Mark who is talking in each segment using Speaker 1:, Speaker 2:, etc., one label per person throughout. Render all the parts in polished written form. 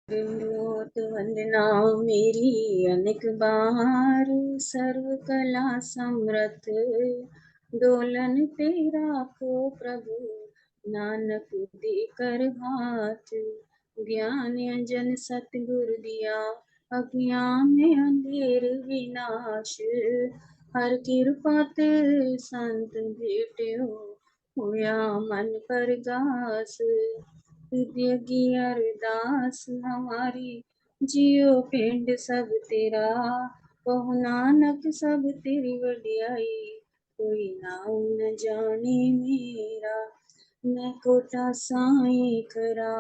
Speaker 1: दंडोत वंदना मेरी अनेक बार, सर्व कला समर्थ डोलन तेरा को प्रभु, नानक दे कर हाथ। ज्ञान अंजन सतगुरु दिया, अज्ञान में अंधेर विनाश। हर कृपा ते संत भेटे हो, होया मन परगास। हृदय की अरदास हमारी, जियो पिंड सब तेरा। कहो नानक सब तेरी वडियाई, कोई नाम न जाने मेरा। मैं कोटा साईं खरा,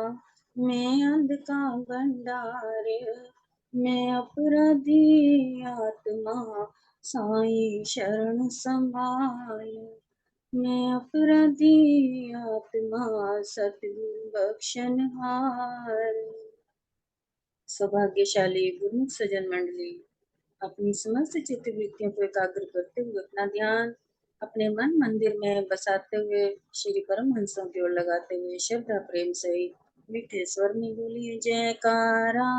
Speaker 1: मैं अंध का भंडार। मैं अपराधी आत्मा, साईं शरण संभाल। मैं अपराधी आत्मा, सतगुरु बख्शनहार। सौभाग्यशाली गुरुमुख सज्जन मंडली, अपनी समस्त चित्त वृत्तियों को एकाग्र करते हुए अपना ध्यान अपने मन मंदिर में बसाते हुए श्री परमहंसों की ओर लगाते हुए श्रद्धा प्रेम से मीठे स्वर में बोलिए जयकारा।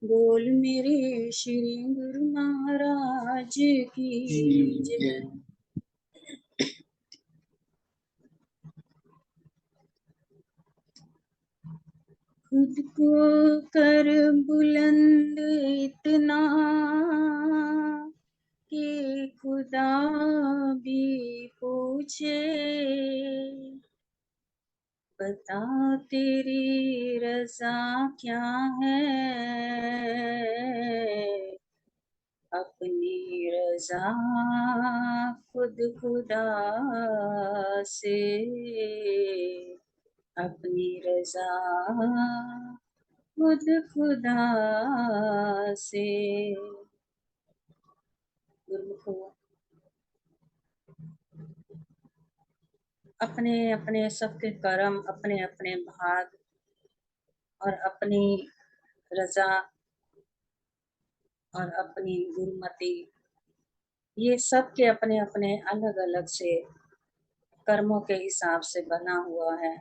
Speaker 1: बोल मेरे श्री गुरु महाराज की जय। खुद को कर बुलंद इतना कि खुदा भी पूछे, बता तेरी रज़ा क्या है, अपनी रज़ा खुद खुदा से, अपनी रज़ा खुद खुदा से। गुरुमुखो, अपने अपने सबके कर्म, अपने अपने भाग और अपनी रजा और अपनी गुरुमति, ये सब के अपने अपने अलग अलग से कर्मों के हिसाब से बना हुआ है।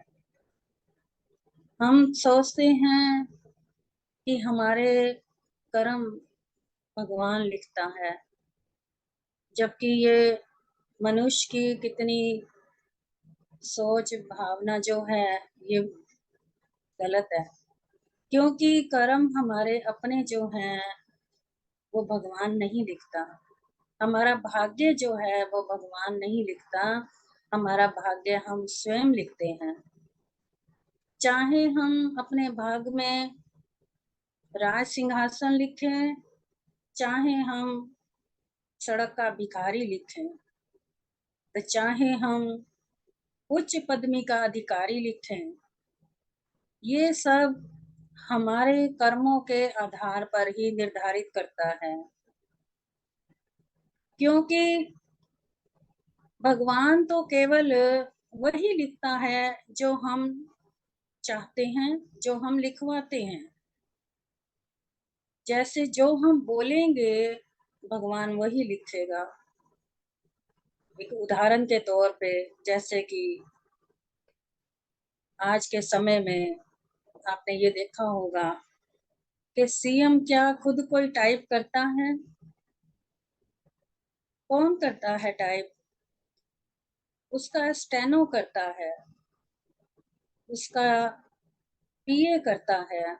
Speaker 1: हम सोचते हैं कि हमारे कर्म भगवान लिखता है, जबकि ये मनुष्य की कितनी सोच भावना जो है ये गलत है। क्योंकि कर्म हमारे अपने जो हैं वो भगवान नहीं लिखता। हमारा भाग्य जो है वो भगवान नहीं लिखता, हमारा भाग्य हम स्वयं लिखते हैं। चाहे हम अपने भाग में राज सिंहासन लिखें, चाहे हम सड़क का भिखारी लिखें, तो चाहे हम उच्च पदवी का अधिकारी लिखें, ये सब हमारे कर्मों के आधार पर ही निर्धारित करता है। क्योंकि भगवान तो केवल वही लिखता है जो हम चाहते हैं, जो हम लिखवाते हैं। जैसे जो हम बोलेंगे भगवान वही लिखेगा। एक उदाहरण के तौर पे, जैसे कि आज के समय में आपने ये देखा होगा कि सीएम क्या खुद कोई टाइप करता है? कौन करता है टाइप? उसका स्टेनो करता है, उसका पीए करता है।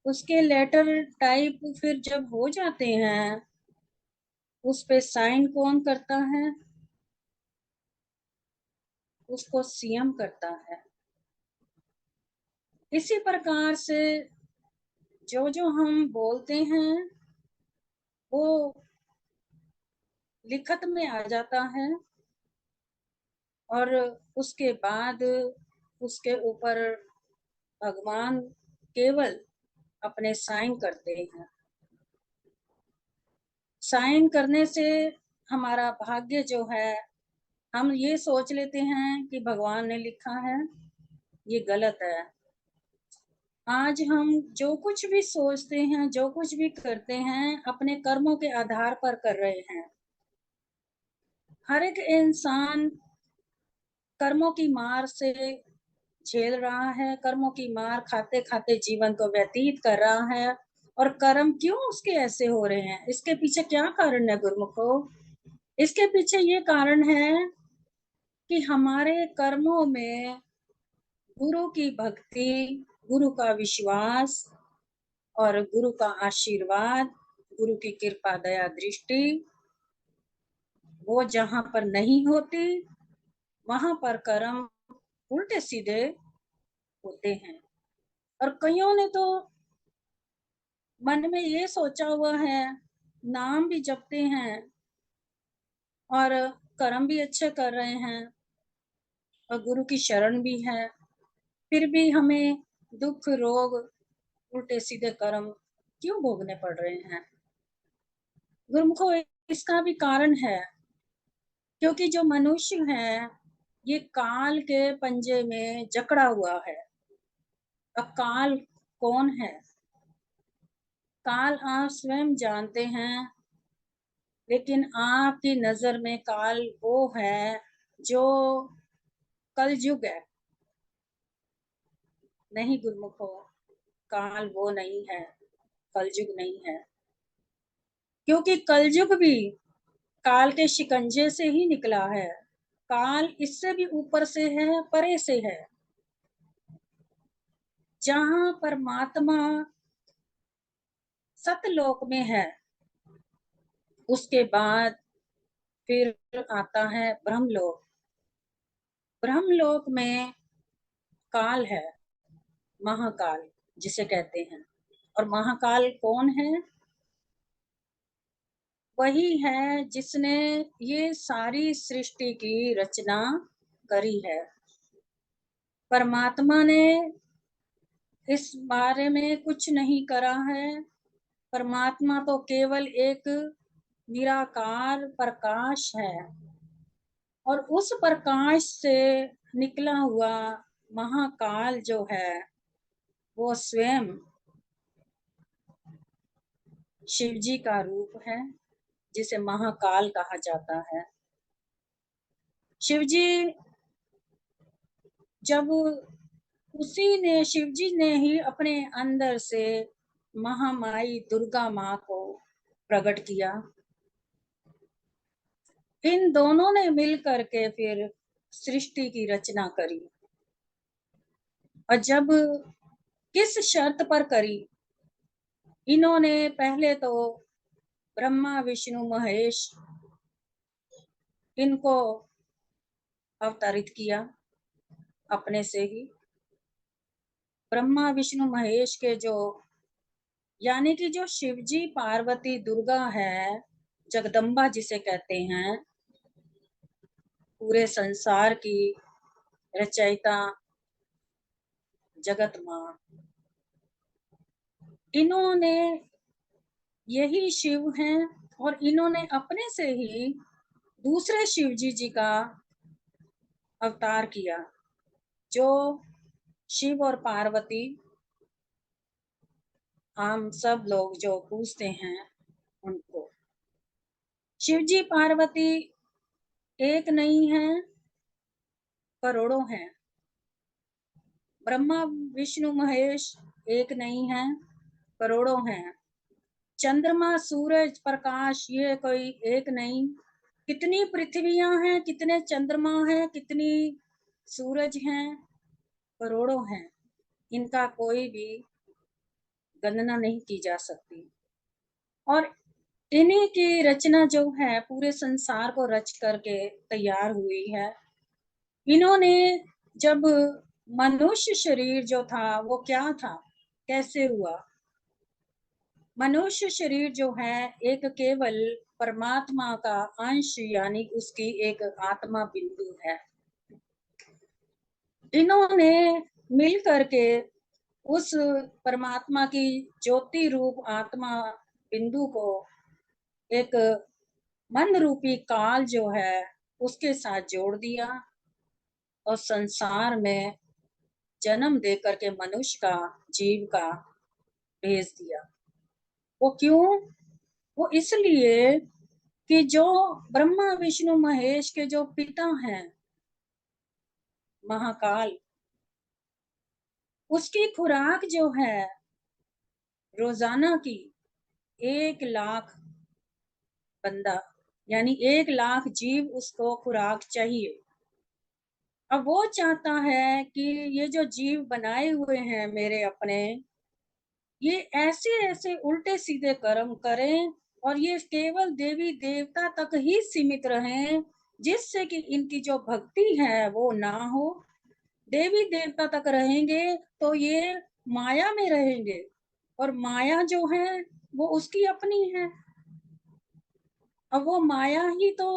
Speaker 1: उसके लेटर टाइप फिर जब हो जाते हैं, उस पे साइन कौन करता है? उसको सीएम करता है। इसी प्रकार से जो जो हम बोलते हैं वो लिखत में आ जाता है, और उसके बाद उसके ऊपर भगवान केवल अपने साइन करते हैं। साइन करने से हमारा भाग्य जो है, हम ये सोच लेते हैं कि भगवान ने लिखा है, ये गलत है। आज हम जो कुछ भी सोचते हैं, जो कुछ भी करते हैं, अपने कर्मों के आधार पर कर रहे हैं। हर एक इंसान कर्मों की मार से झेल रहा है, कर्मों की मार खाते-खाते जीवन को व्यतीत कर रहा है। और कर्म क्यों उसके ऐसे हो रहे हैं? इसके पीछे क्या कारण है गुरुमुखो? इसके पीछे ये कारण है कि हमारे कर्मों में गुरु की भक्ति, गुरु का विश्वास और गुरु का आशीर्वाद, गुरु की कृपा, दया, दृष्टि, वो जहाँ पर नहीं होती, वहाँ पर कर्म उल्टे-सीधे होते हैं। और कइयों ने तो मन में ये सोचा हुआ है, नाम भी जपते हैं और कर्म भी अच्छे कर रहे हैं और गुरु की शरण भी है, फिर भी हमें दुःख, रोग, उल्टे-सीधे कर्म क्यों भोगने पड़ रहे हैं? गुरुमुखो, इसका भी कारण है, क्योंकि जो मनुष्य है, ये काल के पंजे में जकड़ा हुआ है। अब काल कौन है? काल आप स्वयं जानते हैं, लेकिन आपकी नज़र में काल वो है जो कलयुग है। नहीं गुरुमुखो, काल वो नहीं है, कलयुग नहीं है। क्योंकि कलयुग भी काल के शिकंजे से ही निकला है। काल इससे भी ऊपर से है, परे से है। जहाँ परमात्मा सतलोक में है, उसके बाद फिर आता है ब्रह्मलोक। ब्रह्मलोक में काल है, महाकाल जिसे कहते हैं। और महाकाल कौन है? वही है जिसने ये सारी सृष्टि की रचना करी है। परमात्मा ने इस बारे में कुछ नहीं करा है। परमात्मा तो केवल एक निराकार प्रकाश है और उस प्रकाश से निकला हुआ महाकाल जो है, वो स्वयं शिव जी का रूप है, जिसे महाकाल कहा जाता है। शिव जी जब शिव जी ने ही अपने अंदर से महामाई दुर्गा माँ को प्रकट किया। इन दोनों ने मिल करके फिर सृष्टि की रचना करी। और जब किस शर्त पर करी? इन्होंने पहले तो ब्रह्मा, विष्णु, महेश इनको अवतरित किया अपने से ही। ब्रह्मा, विष्णु, महेश के जो यानी कि जो शिव जी, पार्वती, दुर्गा है, जगदम्बा जिसे कहते हैं, पूरे संसार की रचयिता, जगत माँ, इन्होंने यही शिव हैं और इन्होंने अपने से ही दूसरे शिव जी का अवतार किया, जो शिव और पार्वती हम सब लोग जो पूजते हैं उनको। शिव जी, पार्वती एक नहीं है, करोड़ों हैं। ब्रह्मा, विष्णु, महेश एक नहीं है, करोड़ों हैं। चंद्रमा, सूरज, प्रकाश ये कोई एक नहीं। कितनी पृथ्वियां हैं, कितने चंद्रमा हैं, कितनी सूरज हैं, करोड़ों हैं। इनका कोई भी गणना नहीं की जा सकती। और इन्हीं की रचना जो है पूरे संसार को रच करके तैयार हुई है। इन्होंने जब मनुष्य शरीर जो था वो क्या था, कैसे हुआ? मनुष्य शरीर जो है एक केवल परमात्मा का अंश, यानी उसकी एक आत्मा बिंदु है। इन्होंने मिल करके उस परमात्मा की ज्योति रूप आत्मा बिंदु को एक मन रूपी काल जो है उसके साथ जोड़ दिया और संसार में जन्म दे करके मनुष्य का, जीव का भेज दिया। वो क्यों? वो इसलिए कि जो ब्रह्मा, विष्णु, महेश के जो पिता हैं, महाकाल, उसकी खुराक जो है रोजाना की 1 लाख बंदा, यानी 1 लाख जीव उसको खुराक चाहिए। अब वो चाहता है कि ये जो जीव बनाए हुए हैं मेरे अपने, ये ऐसे ऐसे उल्टे सीधे कर्म करें और ये केवल देवी देवता तक ही सीमित रहें, जिससे कि इनकी जो भक्ति है वो ना हो। देवी देवता तक रहेंगे तो ये माया में रहेंगे, और माया जो है वो उसकी अपनी है। अब वो माया ही तो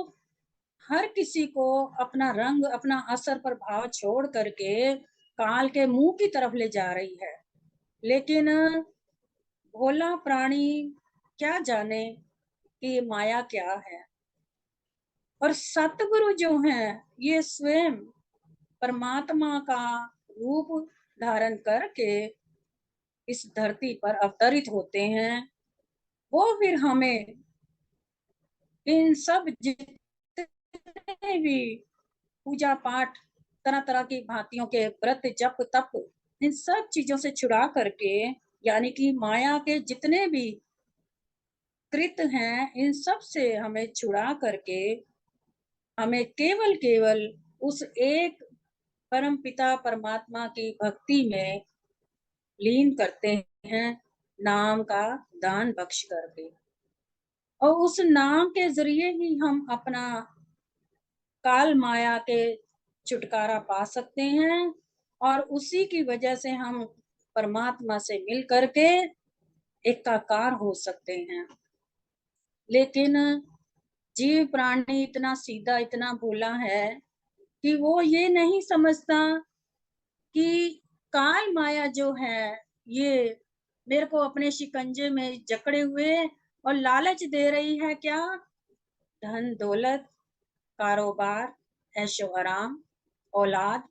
Speaker 1: हर किसी को अपना रंग, अपना असर प्रभाव छोड़ करके काल के मुंह की तरफ ले जा रही है। लेकिन भोला प्राणी क्या जाने कि माया क्या है। और सतगुरु जो हैं ये स्वयं परमात्मा का रूप धारण करके इस धरती पर अवतरित होते हैं। वो फिर हमें इन सब जितने भी पूजा पाठ, तरह तरह की भांतियों के व्रत जप तप, इन सब चीजों से छुड़ा करके, यानी कि माया के जितने भी कृत हैं इन सब से हमें छुड़ा करके हमें केवल केवल उस एक परम पिता परमात्मा की भक्ति में लीन करते हैं, नाम का दान बख्श करके। और उस नाम के जरिए ही हम अपना काल माया के छुटकारा पा सकते हैं, और उसी की वजह से हम परमात्मा से मिल करके एकाकार हो सकते हैं। लेकिन जीव प्राणी इतना सीधा, इतना भोला है कि वो ये नहीं समझता कि काल माया जो है ये मेरे को अपने शिकंजे में जकड़े हुए और लालच दे रही है। क्या? धन दौलत, कारोबार, ऐशो आराम, औलाद,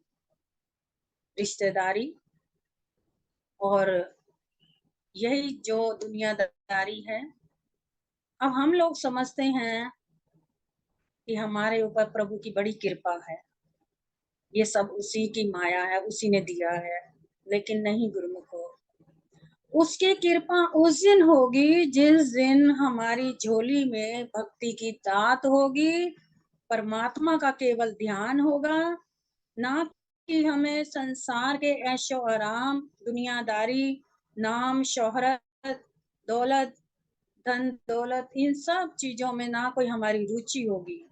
Speaker 1: रिश्तेदारी, और यही जो दुनियादारी है। अब हम लोग समझते हैं कि हमारे ऊपर प्रभु की बड़ी कृपा है, ये सब उसी की माया है, उसी ने दिया है। लेकिन नहीं गुरुमुखो, उसकी कृपा उस दिन होगी जिस दिन हमारी झोली में भक्ति की दात होगी, परमात्मा का केवल ध्यान होगा, ना कि हमें संसार के ऐशो आराम, दुनियादारी, नाम शोहरत, दौलत, धन दौलत, इन सब चीजों में ना कोई हमारी रुचि होगी।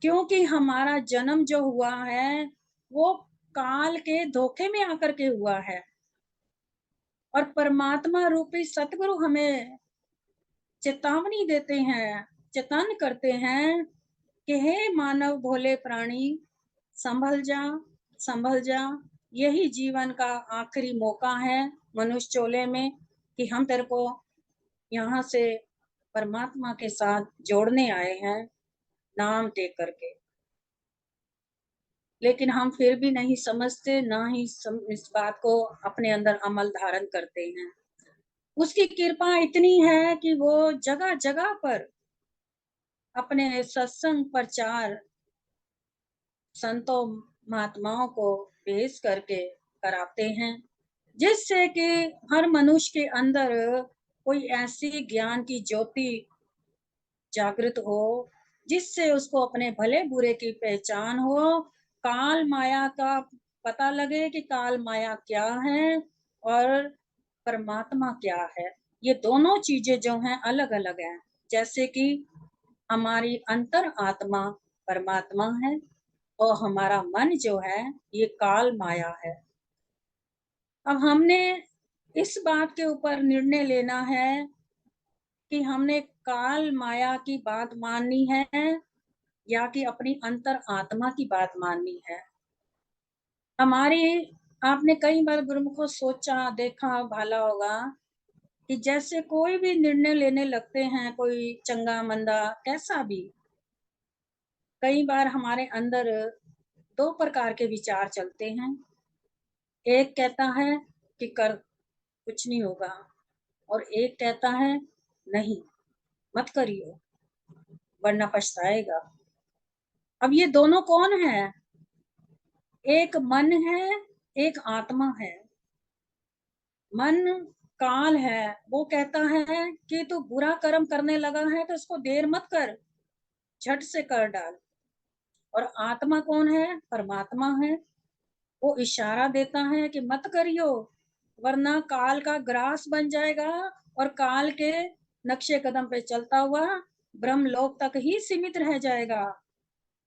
Speaker 1: क्योंकि हमारा जन्म जो हुआ है वो काल के धोखे में आकर के हुआ है, और परमात्मा रूपी सतगुरु हमें चेतावनी देते हैं, चेतन करते हैं कि हे मानव भोले प्राणी, संभल जा, संभल जा। यही जीवन का आखिरी मौका है मनुष्य चोले में कि हम तेरे को यहाँ से परमात्मा के साथ जोड़ने आए हैं नाम दे करके। लेकिन हम फिर भी नहीं समझते, ना ही इस बात को अपने अंदर अमल धारण करते हैं। उसकी कृपा इतनी है कि वो जगह जगह पर अपने सत्संग प्रचार संतों महात्माओं को भेज करके कराते हैं, जिससे कि हर मनुष्य के अंदर कोई ऐसी ज्ञान की ज्योति जागृत हो, जिससे उसको अपने भले बुरे की पहचान हो, काल माया का पता लगे कि काल माया क्या है और परमात्मा क्या है। ये दोनों चीजें जो हैं अलग अलग हैं। जैसे कि हमारी अंतर आत्मा परमात्मा है और हमारा मन जो है ये काल माया है। अब हमने इस बात के ऊपर निर्णय लेना है कि हमने काल माया की बात माननी है या कि अपनी अंतर आत्मा की बात माननी है। हमारी आपने कई बार गुरुमुखों सोचा देखा भाला होगा कि जैसे कोई भी निर्णय लेने लगते हैं, कोई चंगा मंदा कैसा भी, कई बार हमारे अंदर दो प्रकार के विचार चलते हैं। एक कहता है कि कर, कुछ नहीं होगा, और एक कहता है नहीं, मत करियो वरना पछताएगा। अब ये दोनों कौन है? एक मन है, एक आत्मा है। मन काल है, वो कहता है कि तू बुरा कर्म करने लगा है तो इसको देर मत कर, झट से कर डाल। और आत्मा कौन है? परमात्मा है। वो इशारा देता है कि मत करियो, वरना काल का ग्रास बन जाएगा और काल के नक्शे कदम पे चलता हुआ ब्रह्मलोक तक ही सीमित रह जाएगा।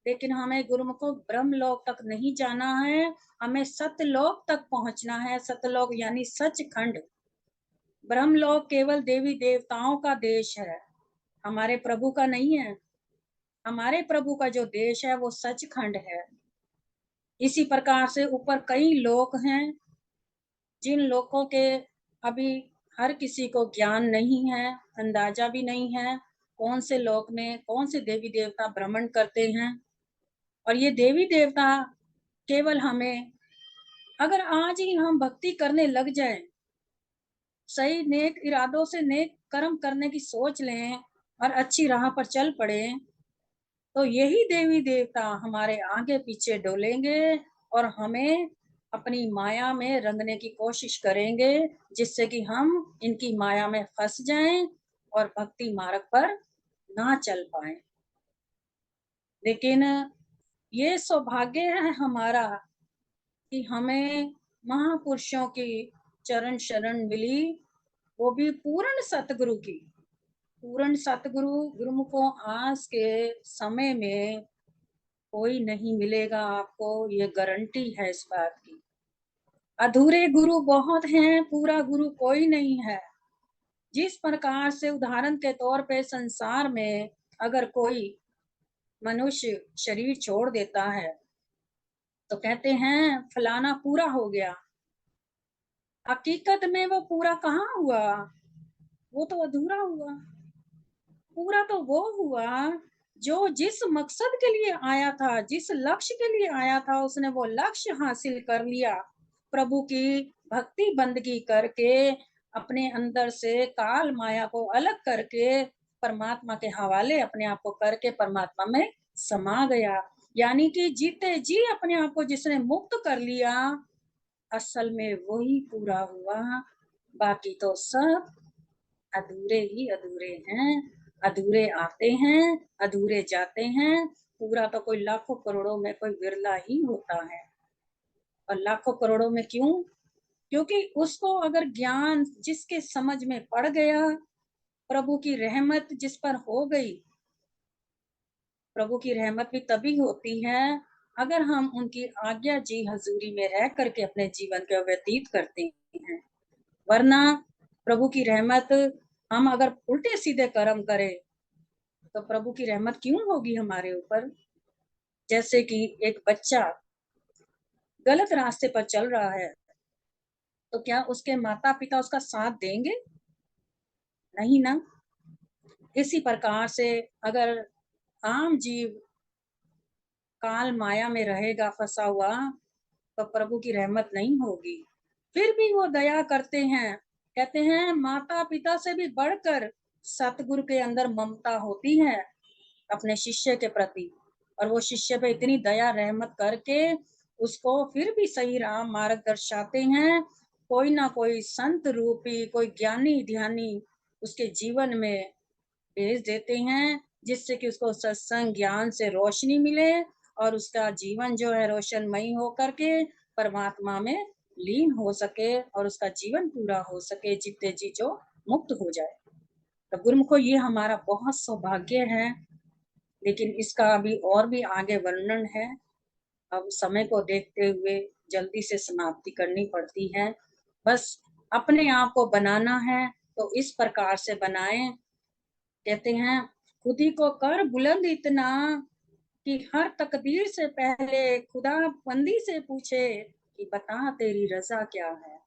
Speaker 1: लेकिन हमें गुरुमुख को ब्रह्मलोक तक नहीं जाना है, हमें सतलोक तक पहुंचना है। सतलोक यानी सचखंड। ब्रह्मलोक केवल देवी देवताओं का देश है, हमारे प्रभु का नहीं है। हमारे प्रभु का जो देश है वो सचखंड है। इसी प्रकार से ऊपर कई लोक हैं, जिन लोगों के अभी हर किसी को ज्ञान नहीं है, अंदाजा भी नहीं है कौन से लोक में कौन से देवी देवता भ्रमण करते हैं। और ये देवी देवता केवल हमें, अगर आज ही हम भक्ति करने लग जाएं, सही नेक इरादों से नेक कर्म करने की सोच लें और अच्छी राह पर चल पड़े, तो यही देवी देवता हमारे आगे पीछे डोलेंगे और हमें अपनी माया में रंगने की कोशिश करेंगे, जिससे कि हम इनकी माया में फंस जाएं और भक्ति मार्ग पर ना चल पाए। लेकिन ये सौभाग्य है हमारा कि हमें महापुरुषों की चरण शरण मिली, वो भी पूर्ण सतगुरु की। पूर्ण सतगुरु गुरुमुखों आज के समय में कोई नहीं मिलेगा आपको, ये गारंटी है इस बात की। अधूरे गुरु बहुत हैं, पूरा गुरु कोई नहीं है। जिस प्रकार से उदाहरण के तौर पे संसार में अगर कोई मनुष्य शरीर छोड़ देता है तो कहते हैं फलाना पूरा हो गया। हकीकत में वो पूरा कहाँ हुआ, वो तो अधूरा हुआ। पूरा तो वो हुआ जो जिस मकसद के लिए आया था, जिस लक्ष्य के लिए आया था, उसने वो लक्ष्य हासिल कर लिया। प्रभु की भक्ति बंदगी करके अपने अंदर से काल माया को अलग करके परमात्मा के हवाले अपने आप को करके परमात्मा में समा गया। यानी कि जीते जी अपने आप को जिसने मुक्त कर लिया, असल में वही पूरा हुआ। बाकी तो सब अधूरे ही अधूरे हैं। अधूरे आते हैं, अधूरे जाते हैं। पूरा तो कोई लाखों करोड़ों में कोई विरला ही होता है। और लाखों करोड़ों में क्यों? क्योंकि उसको अगर ज्ञान जिसके समझ में पड़ गया, प्रभु की रहमत जिस पर हो गई। प्रभु की रहमत भी तभी होती है अगर हम उनकी आज्ञा जी हजूरी में रह करके अपने जीवन को व्यतीत करते हैं। वरना प्रभु की रहमत, हम अगर उल्टे सीधे कर्म करें तो प्रभु की रहमत क्यों होगी हमारे ऊपर? जैसे कि एक बच्चा गलत रास्ते पर चल रहा है, तो क्या उसके माता पिता उसका साथ देंगे? नहीं ना। इसी प्रकार से अगर आम जीव काल माया में रहेगा फंसा हुआ, तो प्रभु की रहमत नहीं होगी। फिर भी वो दया करते हैं। कहते हैं माता पिता से भी बढ़कर सतगुरु के अंदर ममता होती है अपने शिष्य के प्रति। और वो शिष्य पे इतनी दया रहमत करके उसको फिर भी सही राह मार्ग दर्शाते हैं। कोई ना कोई संत रूपी कोई ज्ञानी ध्यानी उसके जीवन में भेज देते हैं, जिससे कि उसको सत्संग ज्ञान से रोशनी मिले और उसका जीवन जो है रोशनमयी होकर के परमात्मा में लीन हो सके और उसका जीवन पूरा हो सके, जीते जी जो मुक्त हो जाए। तो गुरुमुखो ये हमारा बहुत सौभाग्य है। लेकिन इसका अभी और भी आगे वर्णन है। अब समय को देखते हुए जल्दी से समाप्ति करनी पड़ती है। बस अपने आप को बनाना है तो इस प्रकार से बनाएं। कहते हैं खुद ही को कर बुलंद इतना कि हर तकदीर से पहले खुदा बंदी से पूछे कि बता तेरी रजा क्या है।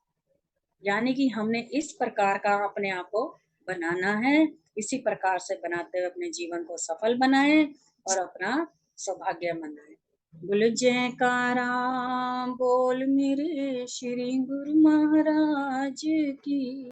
Speaker 1: यानी कि हमने इस प्रकार का अपने आप को बनाना है। इसी प्रकार से बनाते हुए अपने जीवन को सफल बनाएं और अपना सौभाग्य मनाएं। बोल जयकारा बोल मेरे श्री गुरु महाराज की।